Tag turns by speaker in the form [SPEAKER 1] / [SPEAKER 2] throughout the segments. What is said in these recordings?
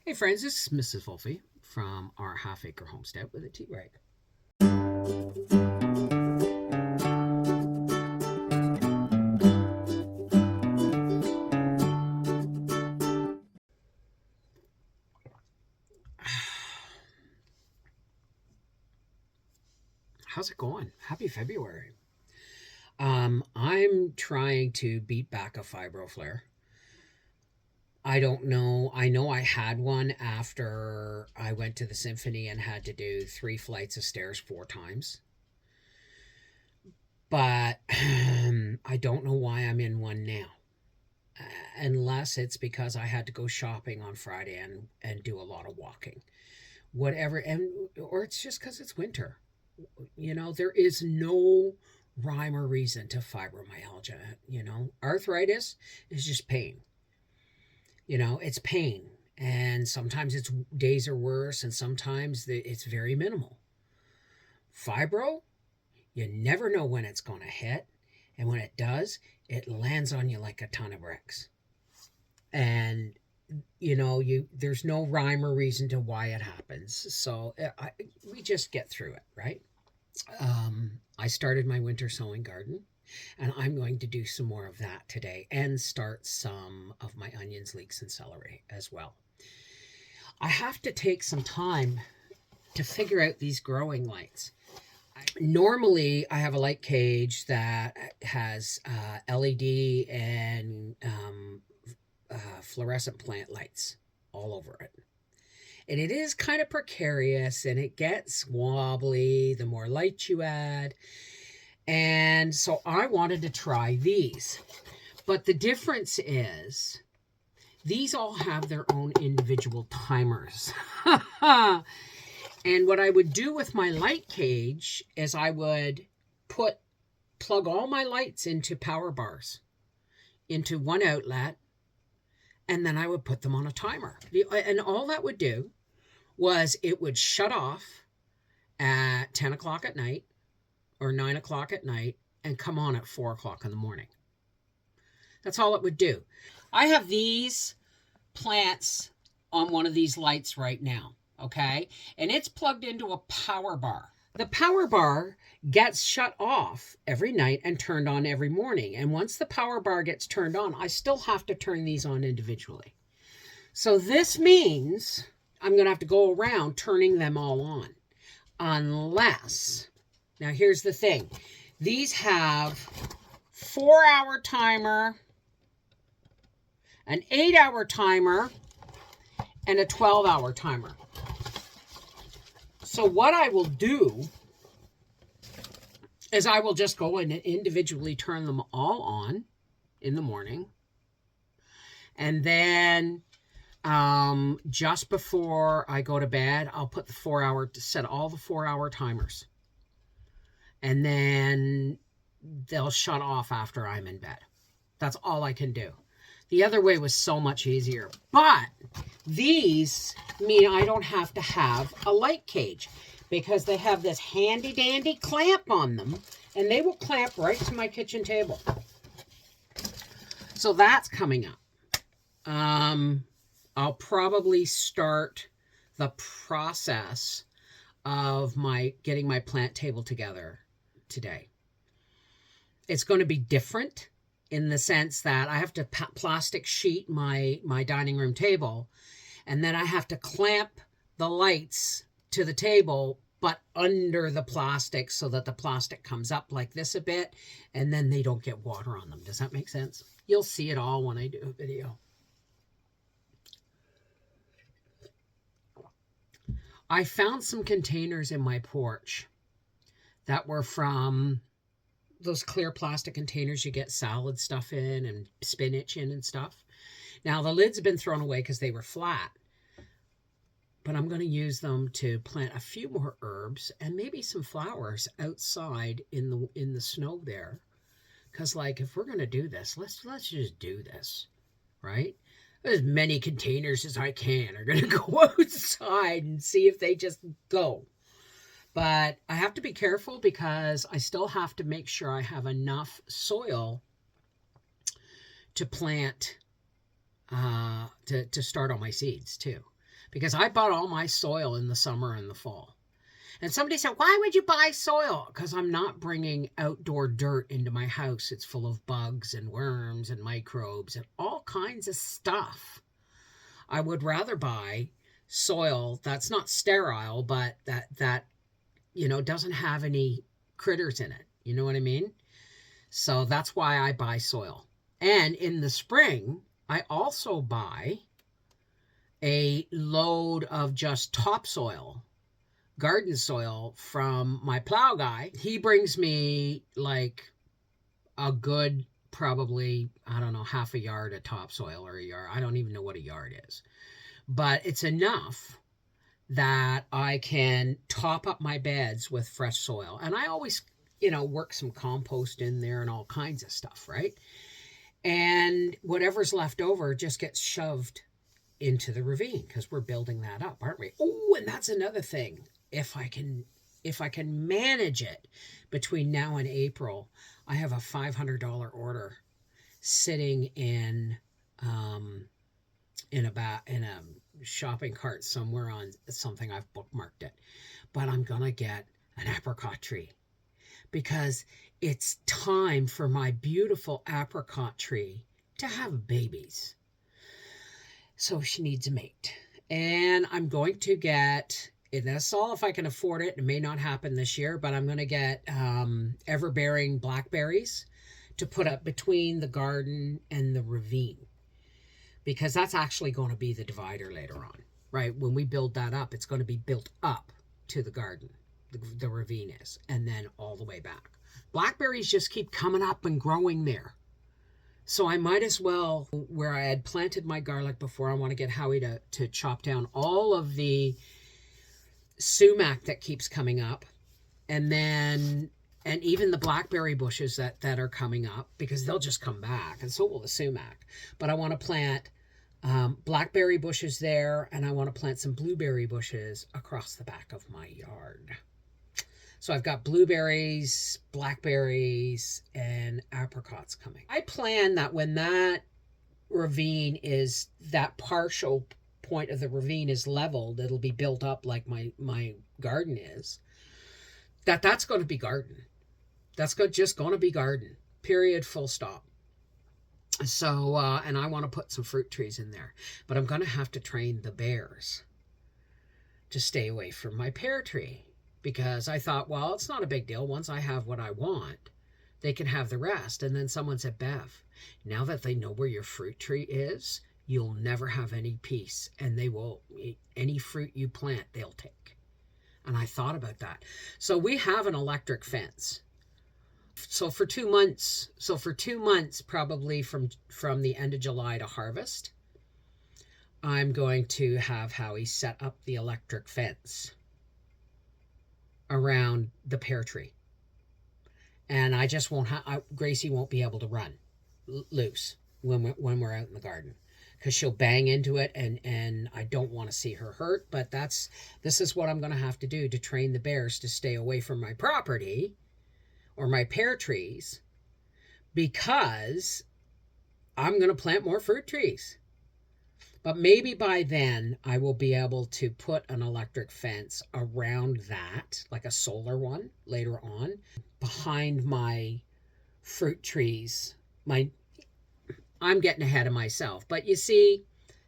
[SPEAKER 1] Hey friends, this is Mrs. Wolfie from our half acre homestead with a TeaBreak. How's it going? Happy February. I'm trying to beat back a fibro flare. I don't know. I know I had one after I went to the symphony and had to do 3 flights of stairs 4 times. But I don't know why I'm in one now. Unless it's because I had to go shopping on Friday and do a lot of walking. Whatever, or it's just because it's winter. There is no rhyme or reason to fibromyalgia. Arthritis is just pain. It's pain. And sometimes its days are worse, and sometimes it's very minimal. Fibro, you never know when it's going to hit. And when it does, it lands on you like a ton of bricks. And there's no rhyme or reason to why it happens. So we just get through it, right? I started my winter sowing garden, and I'm going to do some more of that today and start some of my onions, leeks, and celery as well. I have to take some time to figure out these growing lights. Normally, I have a light cage that has LED and fluorescent plant lights all over it. And it is kind of precarious, and it gets wobbly the more light you add. And so I wanted to try these. But the difference is these all have their own individual timers. And what I would do with my light cage is I would plug all my lights into power bars, into one outlet, and then I would put them on a timer. And all that would do was it would shut off at 10 o'clock at night or 9 o'clock at night and come on at 4 o'clock in the morning. That's all it would do. I have these plants on one of these lights right now, okay? And it's plugged into a power bar. The power bar gets shut off every night and turned on every morning. And once the power bar gets turned on, I still have to turn these on individually. So this means I'm going to have to go around turning them all on. Unless, now here's the thing. These have 4-hour timer, an 8-hour timer, and a 12-hour timer. So what I will do is I will just go and individually turn them all on in the morning. And then just before I go to bed, I'll put set all the 4-hour timers. And then they'll shut off after I'm in bed. That's all I can do. The other way was so much easier. But these mean I don't have to have a light cage because they have this handy dandy clamp on them, and they will clamp right to my kitchen table. So that's coming up. I'll probably start the process of getting my plant table together today. It's going to be different in the sense that I have to plastic sheet my dining room table, and then I have to clamp the lights to the table, but under the plastic so that the plastic comes up like this a bit, and then they don't get water on them. Does that make sense? You'll see it all when I do a video. I found some containers in my porch that were from those clear plastic containers you get salad stuff in and spinach in and stuff. Now the lids have been thrown away because they were flat, but I'm going to use them to plant a few more herbs and maybe some flowers outside in the snow there. Because if we're going to do this, let's just do this, right? As many containers as I can are going to go outside and see if they just go. But I have to be careful because I still have to make sure I have enough soil to plant, to start all my seeds too. because I bought all my soil in the summer and the fall. And somebody said, why would you buy soil? Because I'm not bringing outdoor dirt into my house. It's full of bugs and worms and microbes and all kinds of stuff. I would rather buy soil that's not sterile, but that doesn't have any critters in it. You know what I mean? So that's why I buy soil. And in the spring, I also buy a load of just topsoil, garden soil from my plow guy. He brings me like a good, probably, I don't know, half a yard of topsoil or a yard. I don't even know what a yard is. But it's enough that I can top up my beds with fresh soil. And I always, work some compost in there and all kinds of stuff, right? And whatever's left over just gets shoved into the ravine because we're building that up, aren't we? Oh, and that's another thing. If I can manage it between now and April, I have a $500 order sitting in a shopping cart somewhere on something. I've bookmarked it, but I'm gonna get an apricot tree because it's time for my beautiful apricot tree to have babies. So she needs a mate. And I'm going to get, and that's all if I can afford it. It may not happen this year, but I'm going to get ever-bearing blackberries to put up between the garden and the ravine. Because that's actually going to be the divider later on, right? When we build that up, it's going to be built up to the garden. The ravine is, and then all the way back. Blackberries just keep coming up and growing there. So I might as well, where I had planted my garlic before, I want to get Howie to chop down all of the sumac that keeps coming up. And even the blackberry bushes that are coming up, because they'll just come back, and so will the sumac. But I want to plant blackberry bushes there, and I want to plant some blueberry bushes across the back of my yard. So I've got blueberries, blackberries, and apricots coming. I plan that when that partial point of the ravine is leveled, it'll be built up like my garden is, that's going to be garden. That's just going to be garden, period, full stop. So, and I want to put some fruit trees in there, but I'm going to have to train the bears to stay away from my pear tree. Because I thought, well, it's not a big deal. Once I have what I want, they can have the rest. And then someone said, Bev, now that they know where your fruit tree is, you'll never have any peace. And they will, any fruit you plant, they'll take. And I thought about that. So we have an electric fence. So for 2 months, probably from the end of July to harvest, I'm going to have Howie set up the electric fence around the pear tree. And I just won't Gracie won't be able to run loose when we're out in the garden, because she'll bang into it, and I don't want to see her hurt. But this is what I'm going to have to do to train the bears to stay away from my property or my pear trees, because I'm going to plant more fruit trees. But maybe by then I will be able to put an electric fence around that, like a solar one later on, behind my fruit trees. I'm getting ahead of myself. But you see,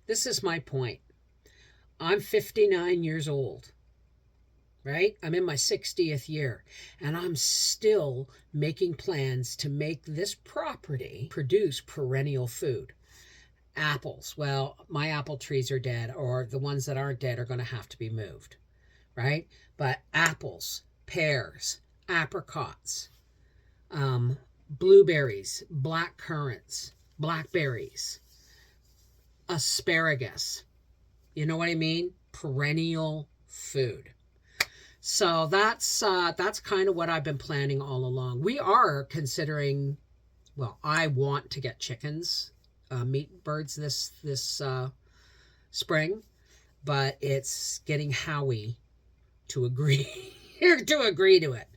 [SPEAKER 1] this is my point. I'm 59 years old, right? I'm in my 60th year, and I'm still making plans to make this property produce perennial food. Apples. Well, my apple trees are dead, or the ones that aren't dead are going to have to be moved, right? But apples, pears, apricots, blueberries, black currants, blackberries, asparagus. You know what I mean? Perennial food. So that's kind of what I've been planning all along. We are considering, well, I want to get chickens, meat birds this spring, but it's getting Howie to agree to it,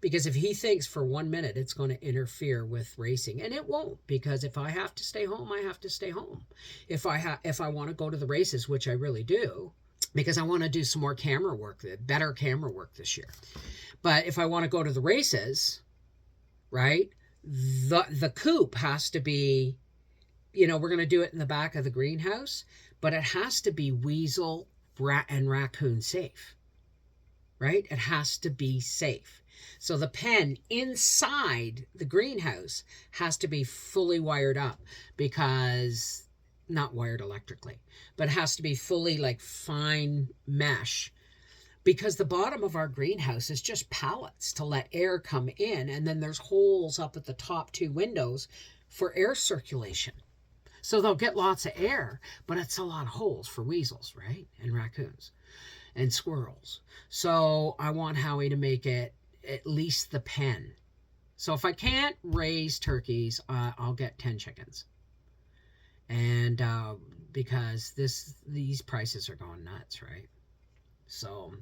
[SPEAKER 1] because if he thinks for 1 minute it's going to interfere with racing, and it won't, because if I have to stay home, I have to stay home. If I want to go to the races, which I really do, because I want to do some more camera work, better camera work this year. But if I want to go to the races, right, the coop has to be, we're going to do it in the back of the greenhouse, but it has to be weasel, rat, and raccoon safe, right? It has to be safe. So the pen inside the greenhouse has to be fully wired up, because not wired electrically, but it has to be fully like fine mesh, because the bottom of our greenhouse is just pallets to let air come in, and then there's holes up at the top 2 windows for air circulation. So they'll get lots of air, but it's a lot of holes for weasels, right? And raccoons and squirrels. So I want Howie to make it at least the pen. So if I can't raise turkeys, I'll get 10 chickens. And because these prices are going nuts, right? So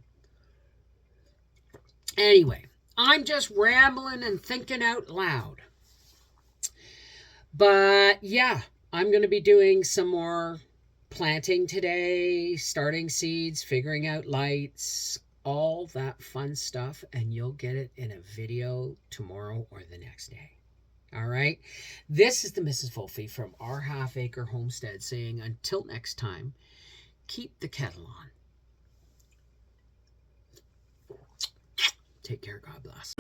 [SPEAKER 1] anyway, I'm just rambling and thinking out loud. But yeah, I'm going to be doing some more planting today, starting seeds, figuring out lights, all that fun stuff, and you'll get it in a video tomorrow or the next day. All right? This is the Mrs. Wolfie from Our Half Acre Homestead saying, until next time, keep the kettle on. Take care. God bless.